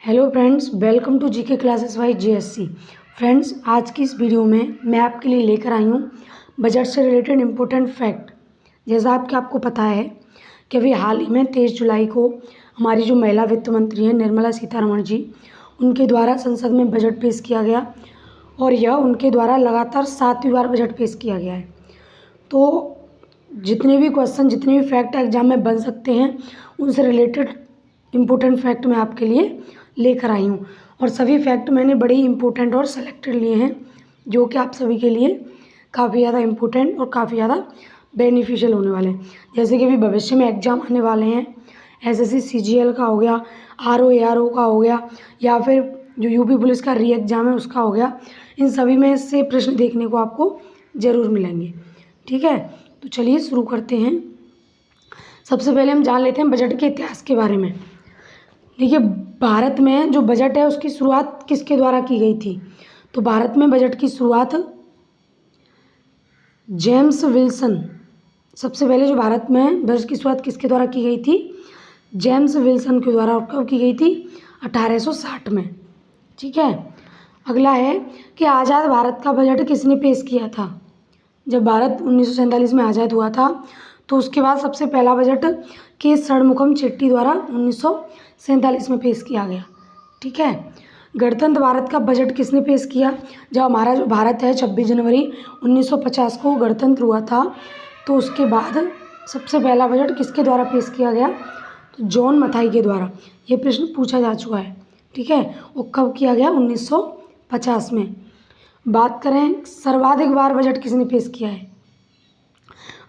Hello friends, welcome to GK classes by GSC. Friends, आज की इस वीडियो में मैं आपके लिए लेकर आई हूँ बजट से रिलेटेड इम्पोर्टेंट फैक्ट। जैसा आपको पता है कि अभी हाल ही में 23 जुलाई को हमारी जो महिला वित्त मंत्री हैं निर्मला सीतारमण जी, उनके द्वारा संसद में बजट पेश किया गया और यह उनके द्वारा लगातार 7वीं बार बजट पेश किया गया है। तो जितने भी क्वेश्चन, जितने भी फैक्ट एग्जाम में बन सकते हैं, उनसे रिलेटेड इम्पोर्टेंट फैक्ट मैं आपके लिए लेकर आई हूँ। और सभी फैक्ट मैंने बड़े ही इम्पोर्टेंट और सेलेक्टेड लिए हैं, जो कि आप सभी के लिए काफ़ी ज़्यादा इम्पोर्टेंट और काफ़ी ज़्यादा बेनिफिशियल होने वाले हैं। जैसे कि अभी भविष्य में एग्ज़ाम आने वाले हैं, एसएससी सीजीएल का हो गया, आरओ एआरओ का हो गया, या फिर जो यूपी पुलिस का री एग्ज़ाम है उसका हो गया। इन सभी में से प्रश्न देखने को आपको ज़रूर मिलेंगे। ठीक है, तो चलिए शुरू करते हैं। सबसे पहले हम जान लेते हैं बजट के इतिहास के बारे में। देखिए, भारत में जो बजट है उसकी शुरुआत किसके द्वारा की गई थी? तो भारत में बजट की शुरुआत जेम्स विल्सन, सबसे पहले जो भारत में बजट की शुरुआत किसके द्वारा की गई थी? जेम्स विल्सन के द्वारा। कब की गई थी? 1860 में। ठीक है, अगला है कि आज़ाद भारत का बजट किसने पेश किया था? जब भारत 1947 में आज़ाद हुआ था तो उसके बाद सबसे पहला बजट के षणमुखम चेट्टी द्वारा 1947 में पेश किया गया। ठीक है, गणतंत्र भारत का बजट किसने पेश किया? जब हमारा जो भारत है 26 जनवरी 1950 को गणतंत्र हुआ था, तो उसके बाद सबसे पहला बजट किसके द्वारा पेश किया गया? तो जॉन मथाई के द्वारा। ये प्रश्न पूछा जा चुका है। ठीक है, वो कब किया गया? 1950 में। बात करें सर्वाधिक बार बजट किसने पेश किया है?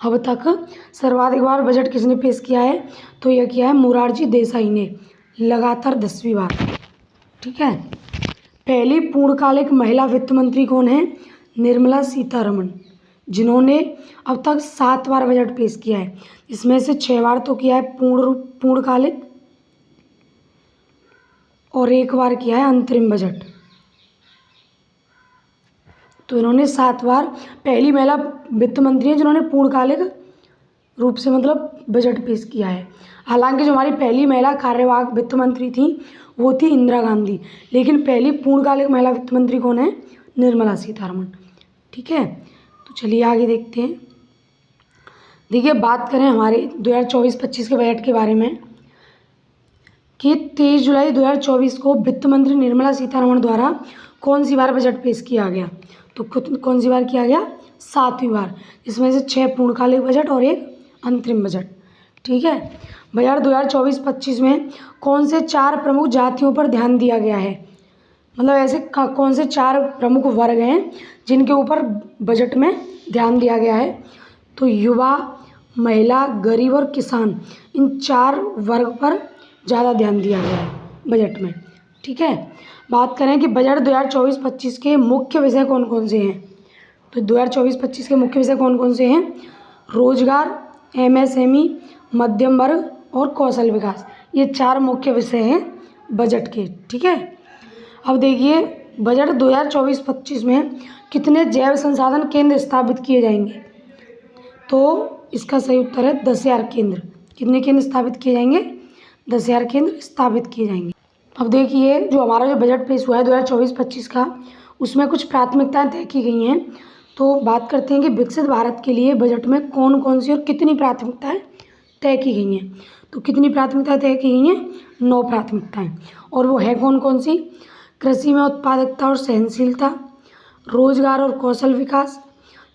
अब तक सर्वाधिक बार बजट किसने पेश किया है? तो यह किया है मोरारजी देसाई ने, लगातार 10वीं बार। ठीक है, पहली पूर्णकालिक महिला वित्त मंत्री कौन है? निर्मला सीतारमण, जिन्होंने अब तक 7 बार बजट पेश किया है। इसमें से 6 बार तो किया है पूर्णकालिक और 1 बार किया है अंतरिम बजट। तो इन्होंने 7 बार, पहली महिला वित्त मंत्री हैं जिन्होंने पूर्णकालिक रूप से मतलब बजट पेश किया है। हालांकि जो हमारी पहली महिला कार्यवाहक वित्त मंत्री थी वो थी इंदिरा गांधी, लेकिन पहली पूर्णकालिक महिला वित्त मंत्री कौन है? निर्मला सीतारमण। ठीक है, तो चलिए आगे देखते हैं। देखिए, बात करें हमारे 2024-25 के बजट के बारे में कि 23 जुलाई 2024 को वित्त मंत्री निर्मला सीतारमण द्वारा कौन सी बार बजट पेश किया गया? तो कौन सी बार किया गया? 7वीं बार। इसमें से 6 पूर्णकालिक बजट और 1 अंतरिम बजट। ठीक है, बजट 2024-25 में कौन से 4 प्रमुख जातियों पर ध्यान दिया गया है? मतलब ऐसे कौन से 4 प्रमुख वर्ग हैं जिनके ऊपर बजट में ध्यान दिया गया है? तो युवा, महिला, गरीब और किसान, इन 4 वर्ग पर ज़्यादा ध्यान दिया गया है बजट में। ठीक है, बात करें कि बजट 2024-25 के मुख्य विषय कौन कौन से हैं? तो 2024-25 के मुख्य विषय कौन कौन से हैं? रोजगार, एमएसएमई, मध्यम वर्ग और कौशल विकास। ये 4 मुख्य विषय हैं बजट के। ठीक है, अब देखिए बजट 2024-25 में कितने जैव संसाधन केंद्र स्थापित किए जाएंगे? तो इसका सही उत्तर है 10,000 केंद्र। कितने केंद्र स्थापित किए जाएंगे? 10,000 केंद्र स्थापित किए जाएंगे। अब देखिए, जो हमारा जो बजट पेश हुआ है 2024-25 का, उसमें कुछ प्राथमिकताएं तय की गई हैं। तो बात करते हैं कि विकसित भारत के लिए बजट में कौन कौन सी और कितनी प्राथमिकताएं तय की गई हैं। तो कितनी प्राथमिकताएं तय की गई हैं? 9 प्राथमिकताएं। और वो है कौन कौन सी? कृषि में उत्पादकता और सहनशीलता, रोजगार और कौशल विकास,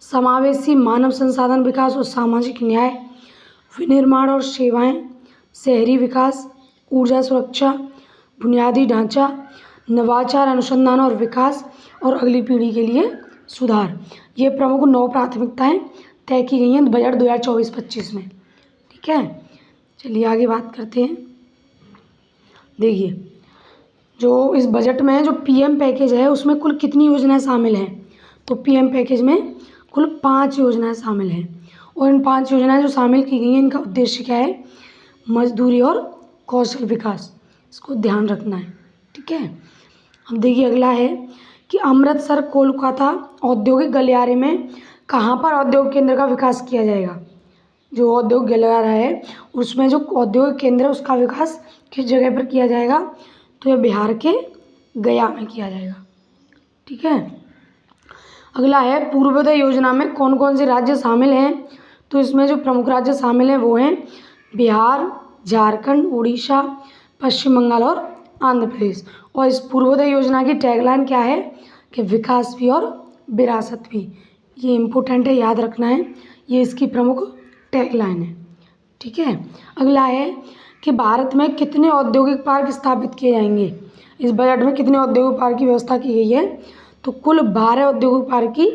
समावेशी मानव संसाधन विकास और सामाजिक न्याय, विनिर्माण और सेवाएं, शहरी विकास, ऊर्जा सुरक्षा, बुनियादी ढांचा, नवाचार, अनुसंधान और विकास, और अगली पीढ़ी के लिए सुधार। ये प्रमुख 9 प्राथमिकताएं तय की गई हैं बजट 2024-25 में। ठीक है, चलिए आगे बात करते हैं। देखिए, जो इस बजट में जो पीएम पैकेज है उसमें कुल कितनी योजनाएं शामिल हैं? तो पीएम पैकेज में कुल 5 योजनाएं शामिल हैं। और इन 5 योजनाएं जो शामिल की गई हैं, इनका उद्देश्य क्या है? मजदूरी और कौशल विकास, इसको ध्यान रखना है। ठीक है, अब देखिए अगला है कि अमृतसर कोलकाता औद्योगिक गलियारे में कहाँ पर औद्योगिक केंद्र का विकास किया जाएगा? जो औद्योगिक गलियारा है उसमें जो औद्योगिक केंद्र है उसका विकास किस जगह पर किया जाएगा? तो यह बिहार के गया में किया जाएगा। ठीक है। अगला है पूर्वोदय योजना में कौन कौन से राज्य शामिल हैं। तो इसमें जो प्रमुख राज्य शामिल हैं वो हैं बिहार, झारखंड, उड़ीसा, पश्चिम बंगाल और आंध्र प्रदेश। और इस पूर्वोदय योजना की टैगलाइन क्या है कि विकास भी और विरासत भी। ये इम्पोर्टेंट है, याद रखना है, ये इसकी प्रमुख टैगलाइन है। ठीक है। अगला है कि भारत में कितने औद्योगिक पार्क स्थापित किए जाएंगे। इस बजट में कितने औद्योगिक पार्क की व्यवस्था की गई है। तो कुल 12 औद्योगिक पार्क की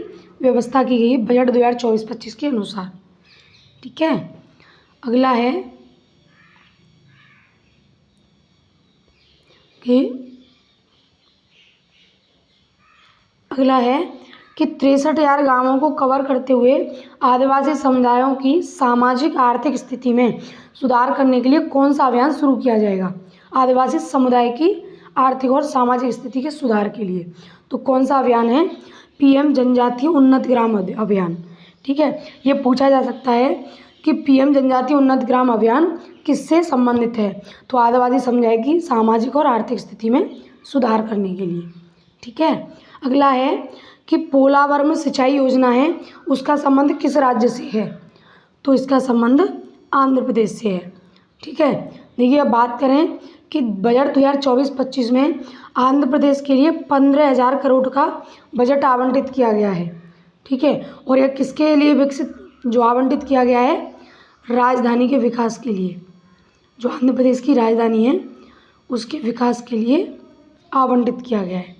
व्यवस्था की गई है बजट 2024-25 के अनुसार। ठीक है। अगला है कि 63,000 गांवों को कवर करते हुए आदिवासी समुदायों की सामाजिक आर्थिक स्थिति में सुधार करने के लिए कौन सा अभियान शुरू किया जाएगा। आदिवासी समुदाय की आर्थिक और सामाजिक स्थिति के सुधार के लिए तो कौन सा अभियान है, पीएम जनजातीय उन्नत ग्राम अभियान। ठीक है। ये पूछा जा सकता है कि पीएम जनजातीय उन्नत ग्राम अभियान किससे संबंधित है। तो आदिवासी समुदाय की सामाजिक और आर्थिक स्थिति में सुधार करने के लिए। ठीक है। अगला है कि पोलावरम सिंचाई योजना है उसका संबंध किस राज्य से है। तो इसका संबंध आंध्र प्रदेश से है। ठीक है। देखिए अब बात करें कि बजट 2024-25 में आंध्र प्रदेश के लिए 15,000 करोड़ का बजट आवंटित किया गया है। ठीक है। और यह किसके लिए विकसित जो आवंटित किया गया है, राजधानी के विकास के लिए। जो आंध्र प्रदेश की राजधानी है उसके विकास के लिए आवंटित किया गया है।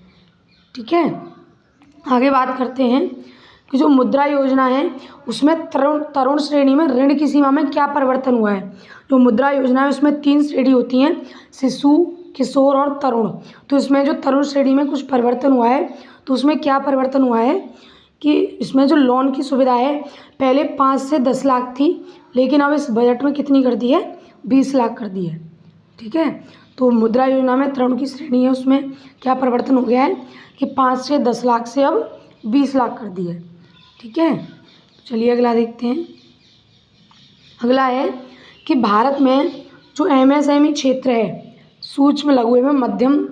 ठीक है। आगे बात करते हैं कि जो मुद्रा योजना है उसमें तरुण श्रेणी में ऋण की सीमा में क्या परिवर्तन हुआ है। जो मुद्रा योजना है उसमें 3 श्रेणी होती हैं, शिशु, किशोर और तरुण। तो इसमें जो तरुण श्रेणी में कुछ परिवर्तन हुआ है तो उसमें क्या परिवर्तन हुआ है कि इसमें जो लोन की सुविधा है पहले 5 से 10 लाख थी, लेकिन अब इस बजट में कितनी कर दी है, 20 लाख कर दी है। ठीक है। तो मुद्रा योजना में तरुण की श्रेणी है उसमें क्या परिवर्तन हो गया है कि 5 से 10 लाख से अब 20 लाख कर दी है। ठीक है। चलिए अगला देखते हैं। अगला है कि भारत में जो एमएसएमई क्षेत्र है, सूक्ष्म लघु एवं मध्यम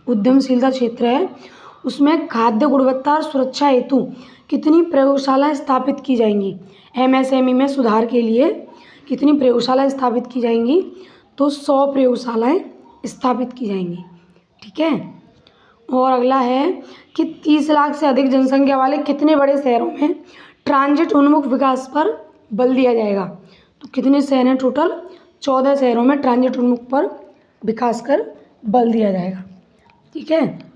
उद्यमशीलता क्षेत्र है, उसमें खाद्य गुणवत्ता और सुरक्षा हेतु कितनी प्रयोगशालाएं स्थापित की जाएंगी। एमएसएमई में सुधार के लिए कितनी प्रयोगशालाएं स्थापित की जाएंगी। तो 100 प्रयोगशालाएं स्थापित की जाएंगी। ठीक है। और अगला है कि 30 लाख से अधिक जनसंख्या वाले कितने बड़े शहरों में ट्रांजिट उन्मुख विकास पर बल दिया जाएगा। तो कितने शहर हैं टोटल, 14 शहरों में ट्रांजिट उन्मुख पर विकास कर बल दिया जाएगा। ठीक है।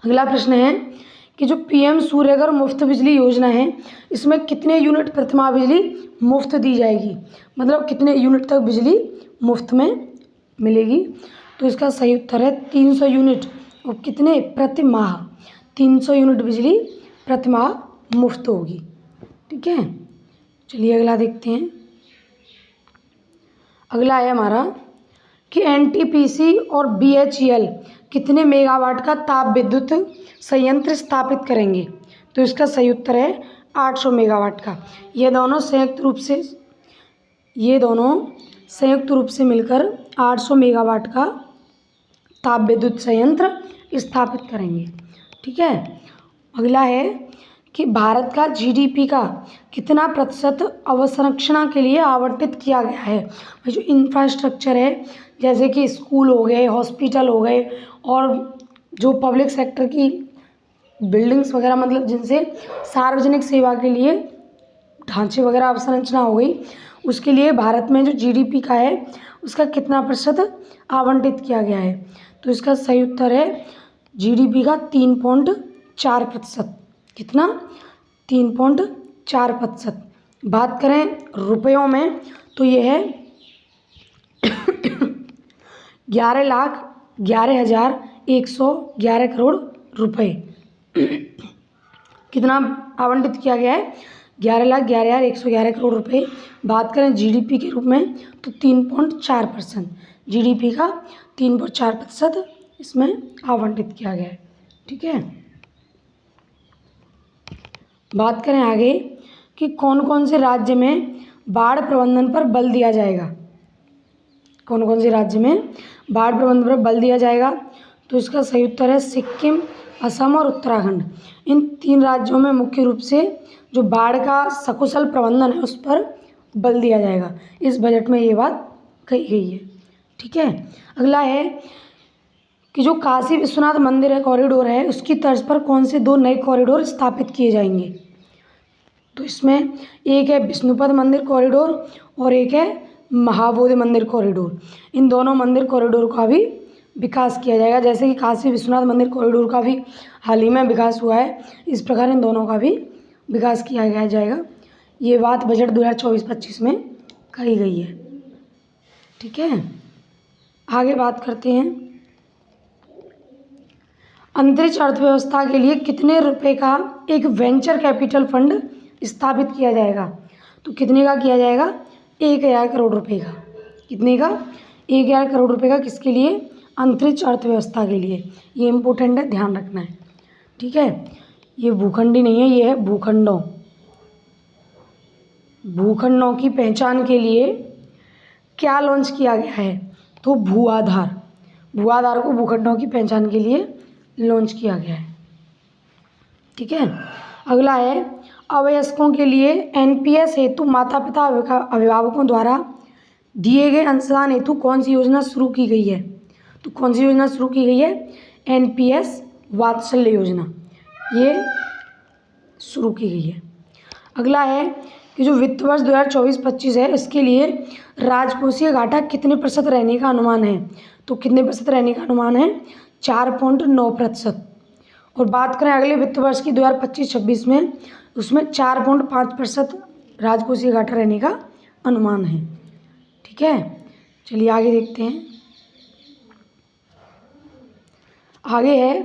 अगला प्रश्न है कि जो पीएम सूर्यघर मुफ्त बिजली योजना है इसमें कितने यूनिट प्रतिमाह बिजली मुफ्त दी जाएगी, मतलब कितने यूनिट तक बिजली मुफ्त में मिलेगी। तो इसका सही उत्तर है 300 यूनिट। और कितने, प्रति माह 300 यूनिट बिजली प्रति माह मुफ्त होगी। ठीक है। चलिए अगला देखते हैं। अगला है हमारा कि एनटीपीसी और बीएचईएल कितने मेगावाट का ताप विद्युत संयंत्र स्थापित करेंगे। तो इसका सही उत्तर है 800 मेगावाट का। ये दोनों संयुक्त रूप से मिलकर 800 मेगावाट का ताप विद्युत संयंत्र स्थापित करेंगे। ठीक है। अगला है कि भारत का जीडीपी का कितना प्रतिशत अवसंरचना के लिए आवंटित किया गया है। जो इंफ्रास्ट्रक्चर है जैसे कि स्कूल हो गए, हॉस्पिटल हो गए और जो पब्लिक सेक्टर की बिल्डिंग्स वगैरह, मतलब जिनसे सार्वजनिक सेवा के लिए ढांचे वगैरह अवसंरचना हो गई, उसके लिए भारत में जो जीडीपी का है उसका कितना प्रतिशत आवंटित किया गया है। तो इसका सही उत्तर है जीडीपी का 3.4%। कितना, 3.4%। बात करें रुपयों में तो ये है 11,11,111 करोड़ रुपए। कितना आवंटित किया गया है, 11,11,111 करोड़ रुपए। बात करें जीडीपी के रूप में तो 3.4%, जीडीपी का 3.4% इसमें आवंटित किया गया है। ठीक है। बात करें आगे कि कौन कौन से राज्य में बाढ़ प्रबंधन पर बल दिया जाएगा। कौन कौन से राज्य में बाढ़ प्रबंधन पर बल दिया जाएगा? तो इसका सही उत्तर है सिक्किम, असम और उत्तराखंड। इन 3 राज्यों में मुख्य रूप से जो बाढ़ का सकुशल प्रबंधन है उस पर बल दिया जाएगा। इस बजट में ये बात कही गई है। ठीक है। अगला है कि जो काशी विश्वनाथ मंदिर है कॉरिडोर है, उसकी तर्ज पर कौन से 2 नए कॉरिडोर स्थापित किए जाएंगे? तो इसमें एक है विष्णुपद मंदिर कॉरिडोर और एक है महाबोधि मंदिर कॉरिडोर। इन दोनों मंदिर कॉरिडोर का भी विकास किया जाएगा। जैसे कि काशी विश्वनाथ मंदिर कॉरिडोर का भी हाल ही में विकास हुआ है, इस प्रकार इन दोनों का भी विकास किया जाएगा। ये बात बजट 2024-25 में कही गई है। ठीक है। आगे बात करते हैं, अंतरिक्ष अर्थव्यवस्था के लिए कितने रुपए का एक वेंचर कैपिटल फंड स्थापित किया जाएगा? तो कितने का किया जाएगा? 1000 करोड़ रुपए का। कितने का? 1000 करोड़ रुपए का। किसके लिए? अंतरिक्ष अर्थव्यवस्था के लिए। ये इम्पोर्टेंट है, ध्यान रखना है। ठीक है। ये भूखंडी नहीं है, ये है भूखंडों। भूखंडों की पहचान के लिए क्या लॉन्च किया गया है? तो भू आधार। भू आधार को भूखंडों की पहचान के लिए लॉन्च किया गया है। ठीक है। अगला है, अवयस्कों के लिए एनपीएस हेतु माता पिता अभिभावकों द्वारा दिए गए अंशदान हेतु कौन सी योजना शुरू की गई है? तो कौन सी योजना शुरू की गई है? एनपीएस वात्सल्य योजना, ये शुरू की गई है। अगला है कि जो वित्त वर्ष 2024-25 है, इसके लिए राजकोषीय घाटा कितने प्रतिशत रहने का अनुमान है? तो कितने प्रतिशत रहने का अनुमान है? 4.9%। और बात करें अगले वित्त वर्ष की 2025-26 में, उसमें 4.5% राजकोषीय घाटा रहने का अनुमान है। ठीक है। चलिए आगे देखते हैं। आगे है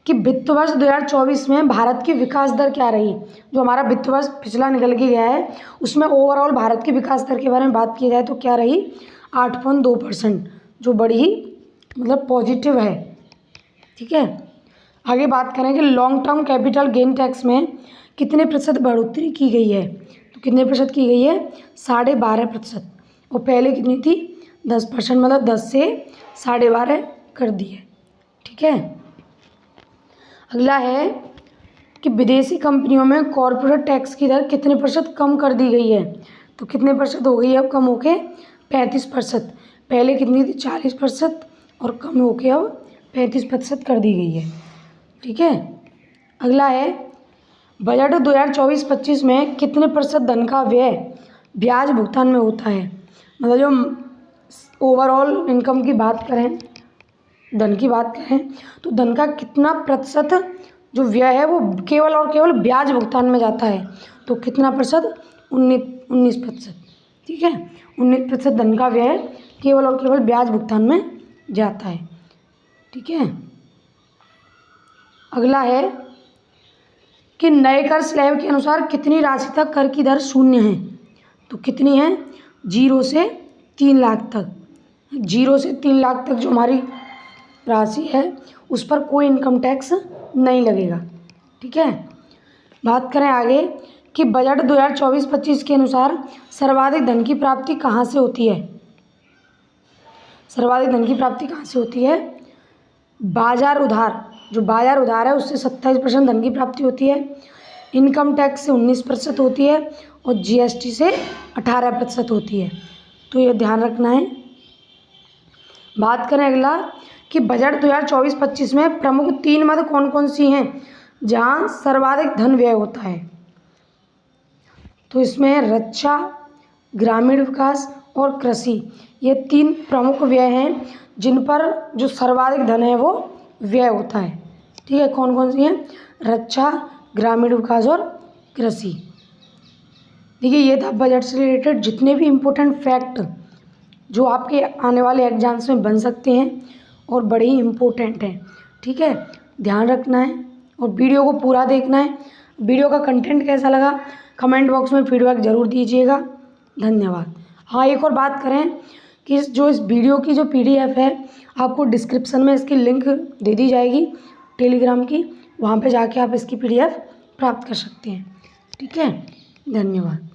कि वित्त वर्ष 2024 में भारत की विकास दर क्या रही? जो हमारा वित्त वर्ष पिछला निकल के गया है, उसमें ओवरऑल भारत की विकास दर के बारे में बात की जाए तो क्या रही? 8.2%, जो बड़ी ही मतलब पॉजिटिव है। ठीक है। आगे बात करें कि long term capital gain tax में कितने प्रतिशत बढ़ोतरी की गई है? तो कितने प्रतिशत की गई है? 12.5%। और पहले कितनी थी? 10%, मतलब 10 से 12.5 कर दी है। ठीक है। अगला है कि विदेशी कंपनियों में कॉर्पोरेट टैक्स की दर कितने प्रतिशत कम कर दी गई है? तो कितने प्रतिशत हो गई है अब कम होके? 35%। पहले कितनी थी? 40% और कम होके अब 35% कर दी गई है। ठीक है। अगला है, बजट 2024-25 में कितने प्रतिशत धन का व्यय ब्याज भुगतान में होता है? मतलब जो ओवरऑल इनकम की बात करें, धन की बात करें, तो धन का कितना प्रतिशत जो व्यय है वो केवल और केवल ब्याज भुगतान में जाता है? तो कितना प्रतिशत? 19%। ठीक है। 19% धन का व्यय केवल और केवल ब्याज भुगतान में जाता है। ठीक है। अगला है कि नए कर स्लैब के अनुसार कितनी राशि तक कर की दर शून्य है? तो कितनी है? 0 से 3 लाख तक। 0 से 3 लाख तक जो हमारी राशि है उस पर कोई इनकम टैक्स नहीं लगेगा। ठीक है। बात करें आगे कि बजट 2024-25 के अनुसार सर्वाधिक धन की प्राप्ति कहाँ से होती है? सर्वाधिक धन की प्राप्ति कहाँ से होती है? बाजार उधार। जो बाजार उधार है उससे 27% धन की प्राप्ति होती है, इनकम टैक्स से 19% होती है और जीएसटी से 18% होती है। तो ये ध्यान रखना है। बात करें अगला कि बजट 2024-25 में प्रमुख 3 मद कौन कौन सी हैं जहाँ सर्वाधिक धन व्यय होता है? तो इसमें रक्षा, ग्रामीण विकास और कृषि, ये 3 प्रमुख व्यय हैं जिन पर जो सर्वाधिक धन है वो व्यय होता है। ठीक है। कौन कौन सी हैं? रक्षा, ग्रामीण विकास और कृषि। देखिए, ये था बजट से रिलेटेड जितने भी इम्पोर्टेंट फैक्ट जो आपके आने वाले एग्जाम्स में बन सकते हैं और बड़े ही इम्पोर्टेंट हैं। ठीक है। ध्यान रखना है और वीडियो को पूरा देखना है। वीडियो का कंटेंट कैसा लगा कमेंट बॉक्स में फीडबैक ज़रूर दीजिएगा। धन्यवाद। हाँ, एक और बात करें कि इस वीडियो की जो PDF है आपको डिस्क्रिप्शन में इसकी लिंक दे दी जाएगी टेलीग्राम की, वहाँ पे जाके आप इसकी PDF प्राप्त कर सकते हैं। ठीक है। धन्यवाद।